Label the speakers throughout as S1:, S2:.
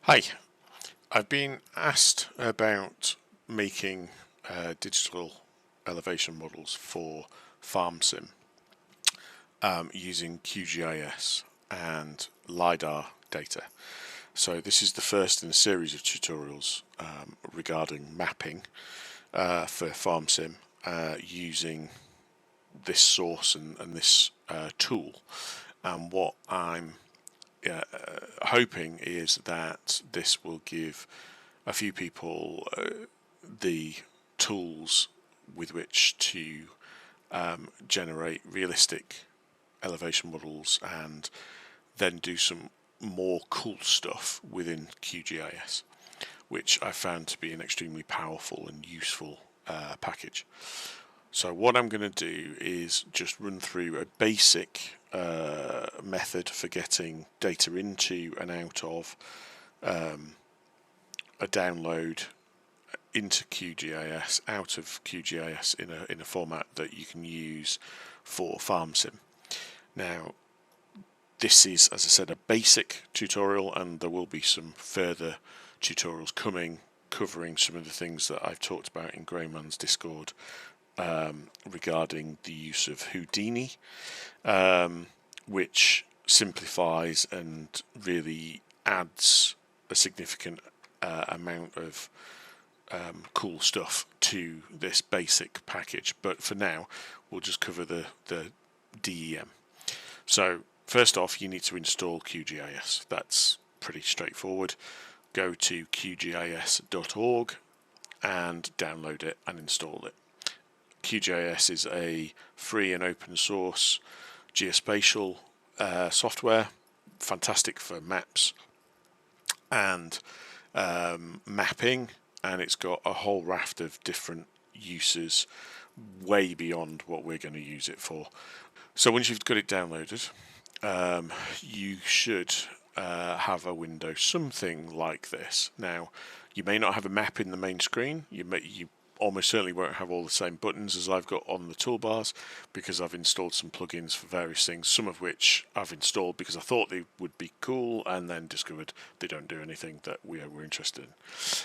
S1: Hi, I've been asked about making digital elevation models for FarmSim using QGIS and Lidar data. So this is the first in a series of tutorials regarding mapping for FarmSim using this source and this tool. And what I'm hoping is that this will give a few people the tools with which to generate realistic elevation models and then do some more cool stuff within QGIS, which I found to be an extremely powerful and useful package. So what I'm going to do is just run through a basic method for getting data into and out of a download into QGIS, out of QGIS in a format that you can use for FarmSim. Now, this is, as I said, a basic tutorial, and there will be some further tutorials coming covering some of the things that I've talked about in Greyman's Discord regarding the use of Houdini, which simplifies and really adds a significant amount of cool stuff to this basic package. But for now, we'll just cover the DEM. So first off, you need to install QGIS. That's pretty straightforward. Go to qgis.org and download it and install it. QGIS is a free and open source geospatial software, fantastic for maps and mapping, and it's got a whole raft of different uses way beyond what we're going to use it for. So once you've got it downloaded, you should have a window something like this. Now, you may not have a map in the main screen. You almost certainly won't have all the same buttons as I've got on the toolbars, because I've installed some plugins for various things, some of which I've installed because I thought they would be cool and then discovered they don't do anything that we were interested in.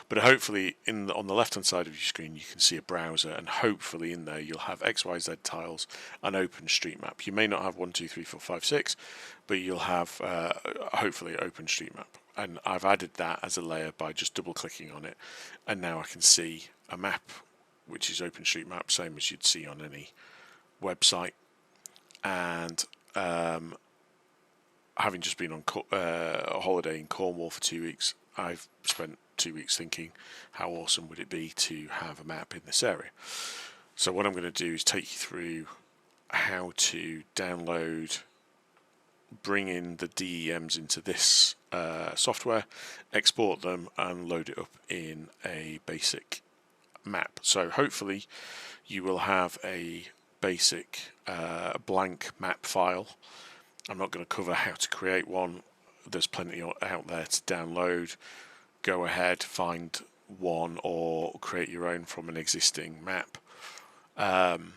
S1: But hopefully on the left hand side of your screen you can see a browser, and hopefully in there you'll have XYZ tiles and OpenStreetMap. You may not have 1, 2, 3, 4, 5, 6, but you'll have hopefully OpenStreetMap. And I've added that as a layer by just double clicking on it, and now I can see a map which is OpenStreetMap, same as you'd see on any website. And having just been on a holiday in Cornwall for 2 weeks, I've spent 2 weeks thinking how awesome would it be to have a map in this area. So what I'm going to do is take you through how to download, bring in the DEMs into this software, export them and load it up in a basic map. So hopefully you will have a basic blank map file. I'm not going to cover how to create one. There's plenty out there to download. Go ahead, find one or create your own from an existing map. And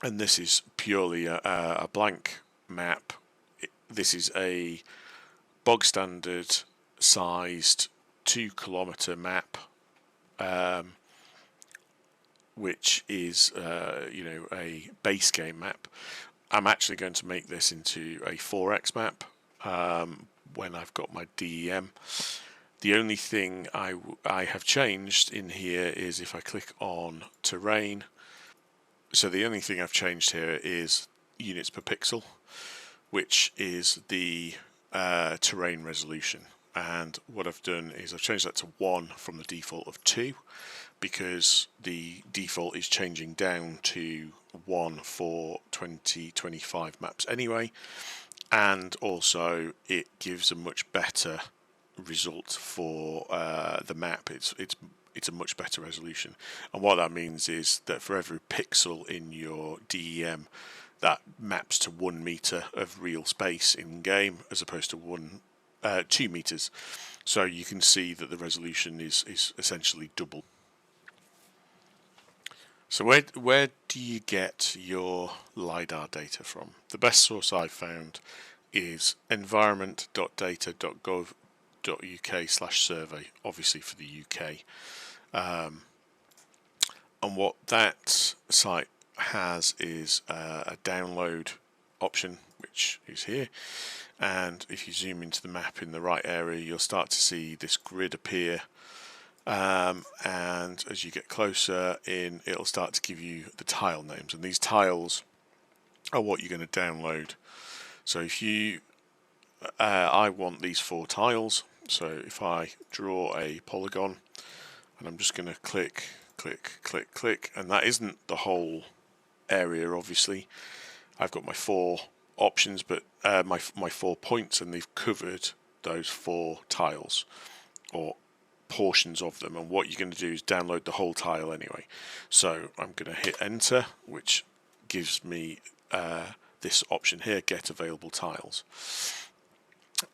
S1: this is purely a blank map. This is a bog standard sized 2-kilometer map, which is a base game map. I'm actually going to make this into a 4x map when I've got my DEM. The only thing I have changed in here is if I click on terrain. So the only thing I've changed here is units per pixel, which is the terrain resolution. And what I've done is I've changed that to 1 from the default of 2, because the default is changing down to 1 for 2025 maps anyway, and also it gives a much better result for the map. It's a much better resolution, and what that means is that for every pixel in your DEM, that maps to 1 meter of real space in game, as opposed to 2 meters. So you can see that the resolution is essentially double. So where do you get your LiDAR data from? The best source I've found is environment.data.gov gov.uk/survey, obviously for the UK. And what that site has is a download option, which is here. And if you zoom into the map in the right area, you'll start to see this grid appear. And as you get closer in, it'll start to give you the tile names. And these tiles are what you're going to download. So if you, I want these 4 tiles. So if I draw a polygon, and I'm just going to click, and that isn't the whole area, obviously. I've got my 4 options, but my 4 points, and they've covered those 4 tiles or portions of them. And what you're going to do is download the whole tile anyway. So I'm going to hit enter, which gives me this option here, get available tiles.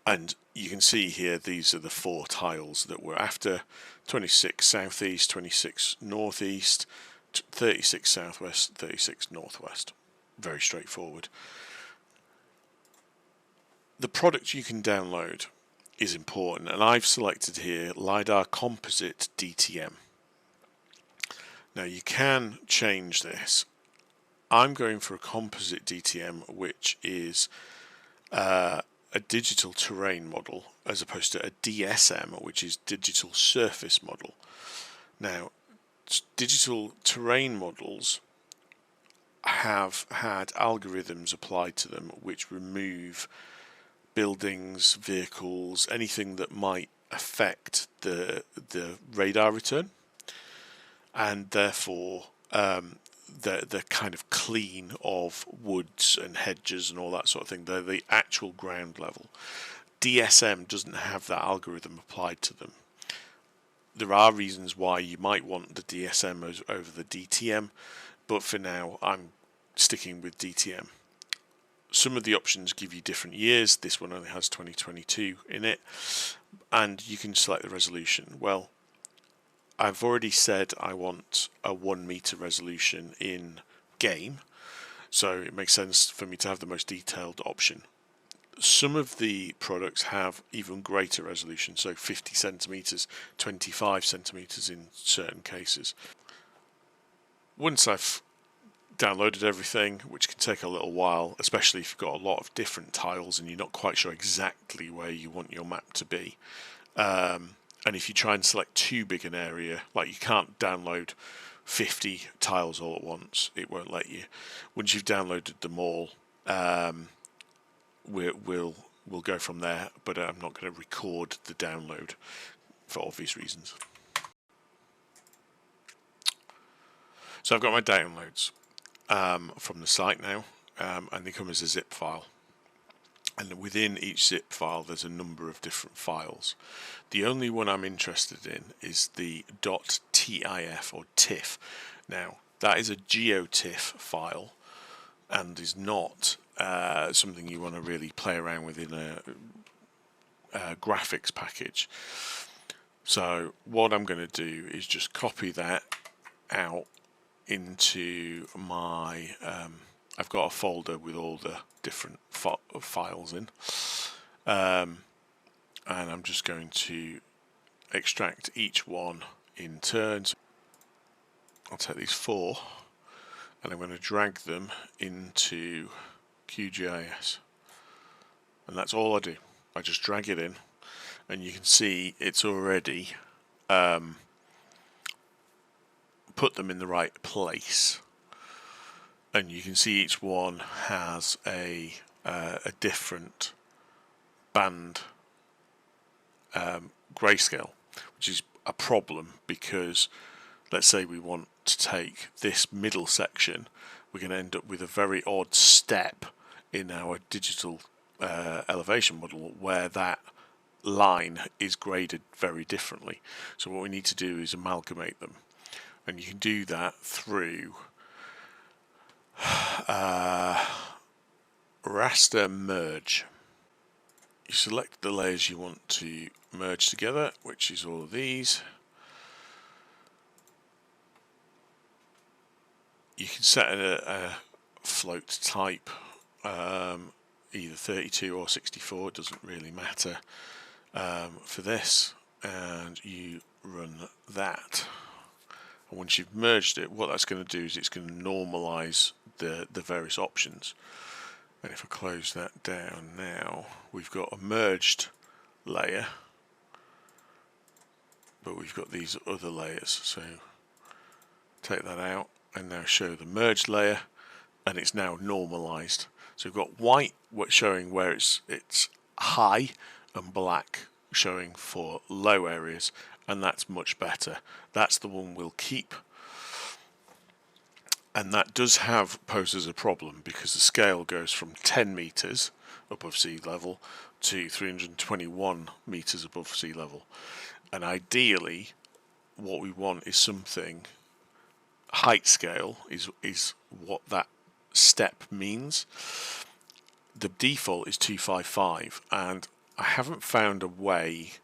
S1: And you can see here, these are the 4 tiles that we're after: 26 southeast, 26 northeast, 36 southwest, 36 northwest. Very straightforward. The product you can download is important, and I've selected here Lidar Composite DTM. Now you can change this. I'm going for a composite DTM, which is a digital terrain model, as opposed to a DSM, which is digital surface model. Now, digital terrain models have had algorithms applied to them which remove buildings, vehicles, anything that might affect the radar return, and therefore the kind of clean of woods and hedges and all that sort of thing. They're the actual ground level. DSM doesn't have that algorithm applied to them. There are reasons why you might want the DSM over the DTM, but for now I'm sticking with DTM. Some of the options give you different years. This one only has 2022 in it, and you can select the resolution. Well, I've already said I want a 1 meter resolution in game, so it makes sense for me to have the most detailed option. Some of the products have even greater resolution, so 50 centimeters, 25 centimeters in certain cases. Once I've downloaded everything, which can take a little while, especially if you've got a lot of different tiles and you're not quite sure exactly where you want your map to be. And if you try and select too big an area, like you can't download 50 tiles all at once, it won't let you. Once you've downloaded them all, we'll go from there, but I'm not going to record the download for obvious reasons. So I've got my downloads from the site now, and they come as a zip file. And within each zip file there's a number of different files. The only one I'm interested in is the .tif or TIFF. Now that is a GeoTIFF file and is not something you want to really play around with in a graphics package. So what I'm going to do is just copy that out into my I've got a folder with all the different files in, and I'm just going to extract each one in turn. I'll take these 4 and I'm going to drag them into QGIS, and that's all I do. I just drag it in, and you can see it's already put them in the right place, and you can see each one has a different band grayscale, which is a problem because let's say we want to take this middle section, we're going to end up with a very odd step in our digital elevation model where that line is graded very differently. So what we need to do is amalgamate them, and you can do that through raster merge. You select the layers you want to merge together, which is all of these. You can set a float type, either 32 or 64, it doesn't really matter. for this, and you run that. And once you've merged it, what that's going to do is it's going to normalize the various options. And if I close that down now, we've got a merged layer, but we've got these other layers. So take that out and now show the merged layer, and it's now normalized. So we've got white showing where it's high and black showing for low areas, and that's much better. That's the one we'll keep. And that does poses a problem because the scale goes from 10 meters above sea level to 321 meters above sea level. And ideally, what we want is something, height scale is what that step means. The default is 255, and I haven't found a way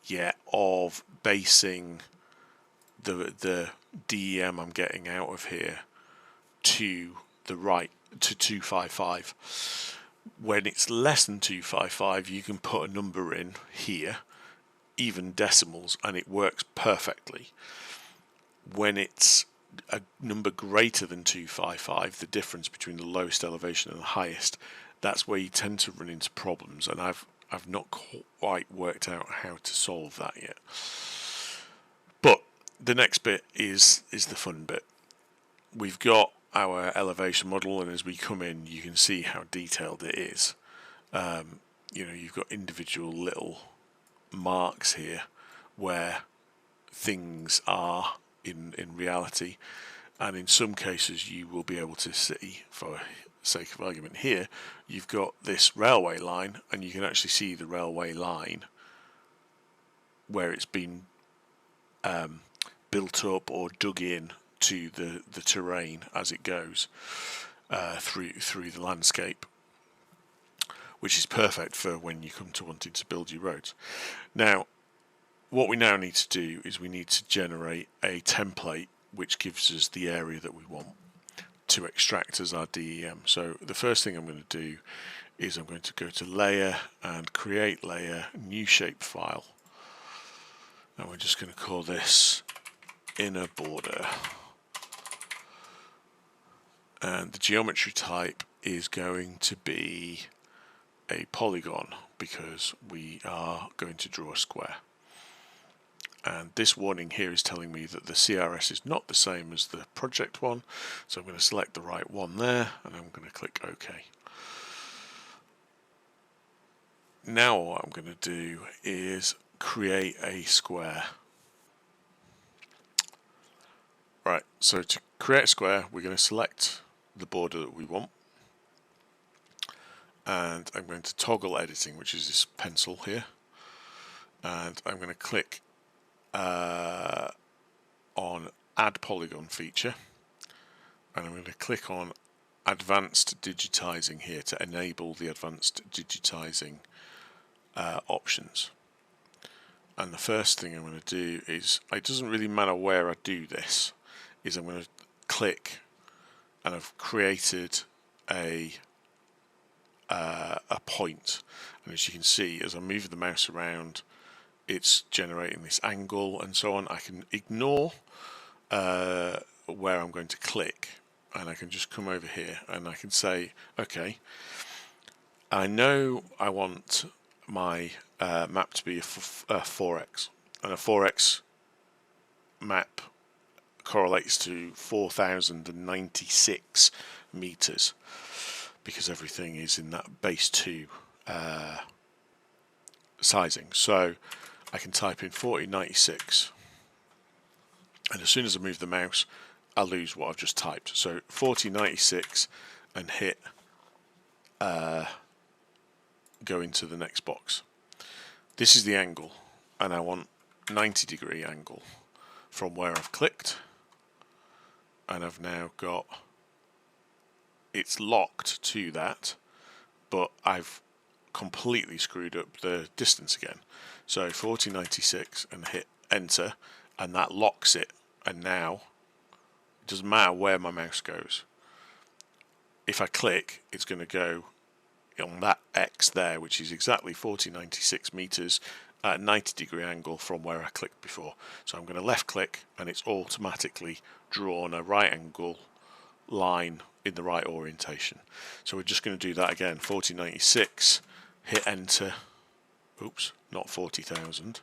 S1: yet of basing the DEM I'm getting out of here to the right, to 255. When it's less than 255, you can put a number in here, even decimals, and it works perfectly. When it's a number greater than 255, the difference between the lowest elevation and the highest, that's where you tend to run into problems, and I've not quite worked out how to solve that yet. But the next bit is the fun bit. We've got our elevation model, and as we come in, you can see how detailed it is. You've got individual little marks here where things are in reality, and in some cases you will be able to see, for sake of argument here, you've got this railway line, and you can actually see the railway line where it's been built up or dug in to the terrain as it goes through the landscape, which is perfect for when you come to wanting to build your roads. Now, what we now need to do is we need to generate a template which gives us the area that we want to extract as our DEM. So the first thing I'm going to do is I'm going to go to layer and create layer, new shape file, and we're just going to call this inner border, and the geometry type is going to be a polygon because we are going to draw a square. And this warning here is telling me that the CRS is not the same as the project one, so I'm going to select the right one there, and I'm going to click OK. Now what I'm going to do is create a square. Right, so to create a square, we're going to select the border that we want, and I'm going to toggle editing, which is this pencil here, and I'm going to click on add polygon feature, and I'm going to click on advanced digitizing here to enable the advanced digitizing options. And the first thing I'm going to do is, it doesn't really matter where I do this, is I'm going to click, and I've created a point, and as you can see, as I move the mouse around, it's generating this angle and so on. I can ignore where I'm going to click, and I can just come over here and I can say, okay, I know I want my map to be a 4x, and a 4x map correlates to 4,096 meters because everything is in that base 2 sizing. So I can type in 4096, and as soon as I move the mouse, I lose what I've just typed. So 4096 and hit go into the next box. This is the angle, and I want 90-degree angle from where I've clicked, and I've now got, it's locked to that, but I've completely screwed up the distance again. So 4096 and hit enter, and that locks it, and now it doesn't matter where my mouse goes. If I click, it's going to go on that X there, which is exactly 4096 meters, at a 90-degree angle from where I clicked before. So I'm going to left click and it's automatically drawn a right angle line in the right orientation. So we're just going to do that again. 4096, hit enter. Oops, not 40,000.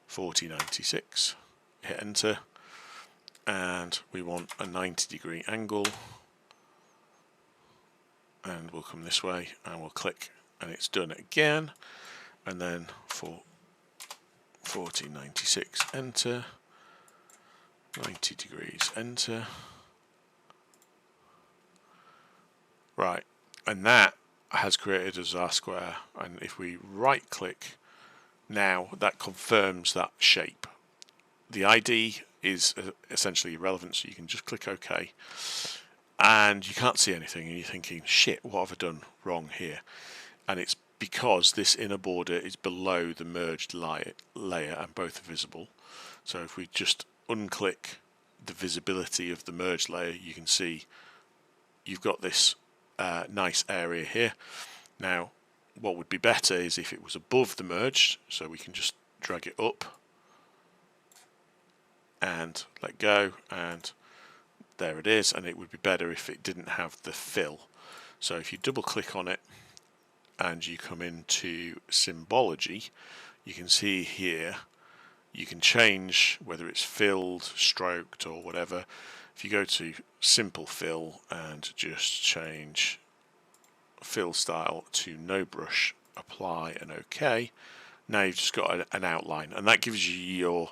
S1: 4096, hit enter, and we want a 90-degree angle, and we'll come this way and we'll click and it's done again, and then for 4096, enter, 90 degrees, enter. Right, and that has created us our square, and if we right click now, that confirms that shape. The ID is essentially irrelevant, so you can just click OK, and you can't see anything and you're thinking, shit, what have I done wrong here? And it's because this inner border is below the merged layer and both are visible. So if we just unclick the visibility of the merged layer, you can see you've got this nice area here. Now what would be better is if it was above the merged, so we can just drag it up and let go, and there it is. And it would be better if it didn't have the fill. So if you double click on it and you come into symbology, you can see here you can change whether it's filled, stroked or whatever. If you go to simple fill and just change fill style to no brush, apply and OK, now you've just got an outline, and that gives you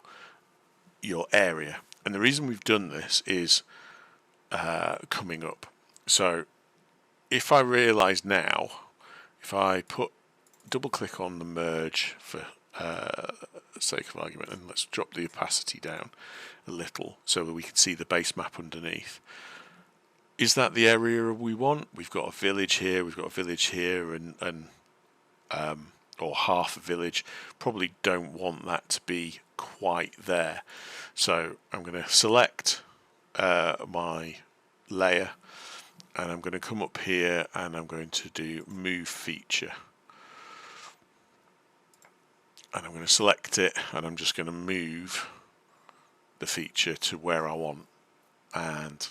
S1: your area. And the reason we've done this is coming up. So if I realise now, if I double click on the merge for sake of argument, and let's drop the opacity down a little so that we can see the base map underneath. Is that the area we want? We've got a village here, we've got a village here, and or half a village. Probably don't want that to be quite there. So I'm going to select my layer, and I'm going to come up here and I'm going to do move feature. And I'm going to select it, and I'm just going to move the feature to where I want. And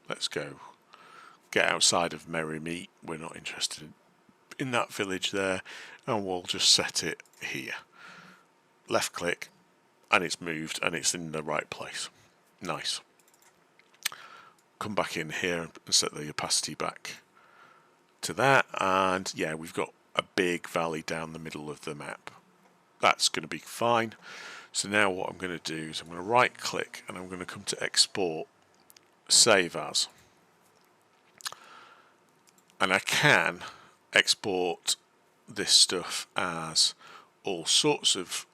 S1: let's go get outside of Merry Meet. We're not interested in that village there, and we'll just set it here. Left click and it's moved and it's in the right place. Nice. Come back in here and set the opacity back to that, and yeah, we've got a big valley down the middle of the map. That's going to be fine. So now what I'm going to do is I'm going to right click and I'm going to come to export, save as, and I can export this stuff as all sorts of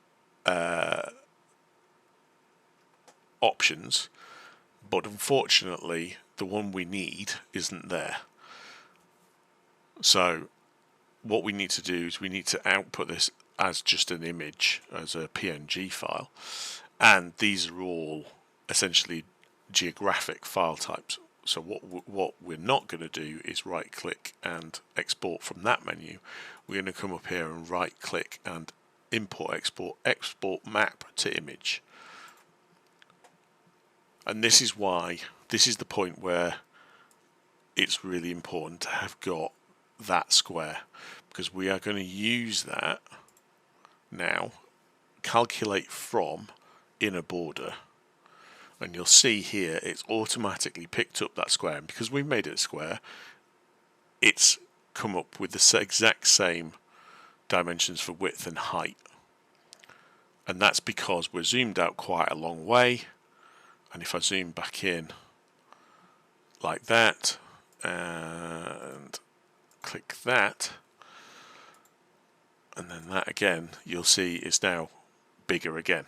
S1: options, but unfortunately the one we need isn't there. So what we need to do is we need to output this as just an image, as a PNG file, and these are all essentially geographic file types. So what we're not going to do is right click and export from that menu. We're going to come up here and right click and import export map to image. And this is why, this is the point where it's really important to have got that square, because we are going to use that now, calculate from inner border, and you'll see here it's automatically picked up that square, and because we've made it a square, it's come up with the exact same dimensions for width and height. And that's because we're zoomed out quite a long way, and if I zoom back in like that and click that, and then that again, you'll see it's now bigger again.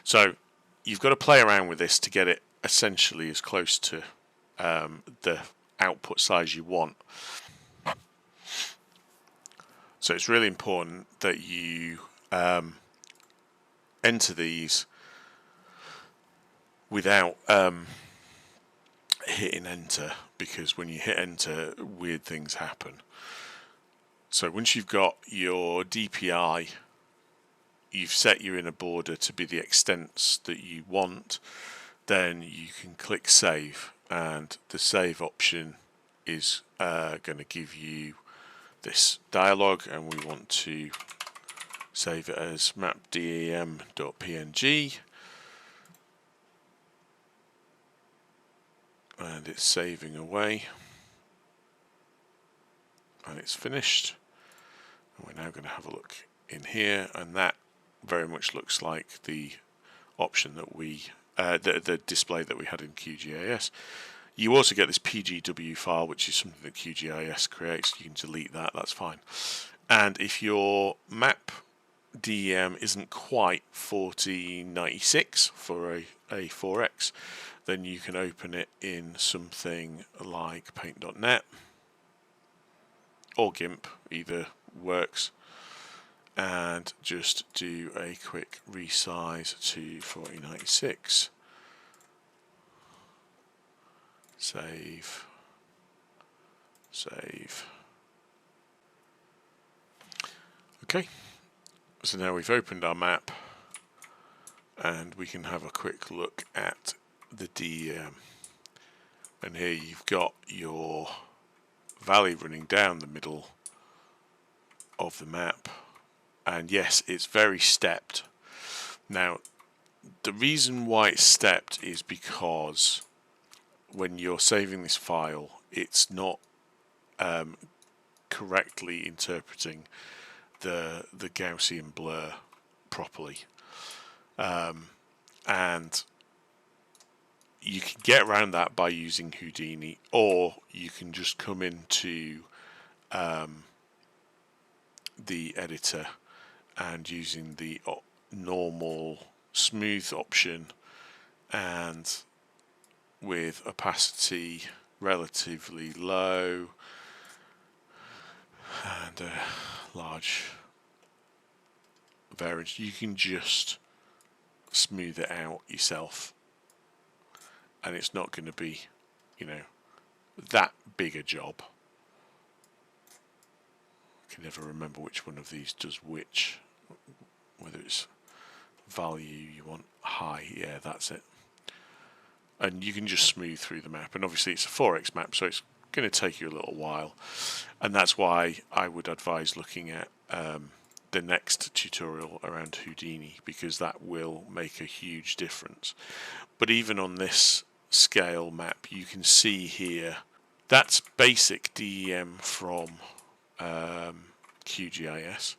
S1: So you've got to play around with this to get it essentially as close to the output size you want. So it's really important that you enter these without hitting enter, because when you hit enter, weird things happen. So once you've got your DPI, you've set your inner border to be the extents that you want, then you can click save, and the save option is going to give you this dialog, and we want to save it as mapdem.png, and it's saving away, and it's finished. And we're now going to have a look in here, and that very much looks like the option that we the display that we had in QGIS. You also get this PGW file, which is something that QGIS creates. You can delete that, that's fine. And if your map DEM isn't quite 4096 for a 4X, then you can open it in something like paint.net or GIMP, either works, and just do a quick resize to 4096. Save. Save. Okay, so now we've opened our map, and we can have a quick look at the DEM. And here you've got your valley running down the middle of the map, and yes, it's very stepped. Now, the reason why it's stepped is because when you're saving this file, it's not correctly interpreting the Gaussian blur properly, and you can get around that by using Houdini, or you can just come into the editor and using the normal smooth option, and with opacity relatively low and a large variance, you can just smooth it out yourself, and it's not going to be, you know, that big a job. I can never remember which one of these does which, whether it's value you want high, yeah, that's it. And you can just smooth through the map, and obviously it's a 4X map, so it's going to take you a little while, and that's why I would advise looking at the next tutorial around Houdini, because that will make a huge difference. But even on this scale map, you can see here that's basic DEM from QGIS,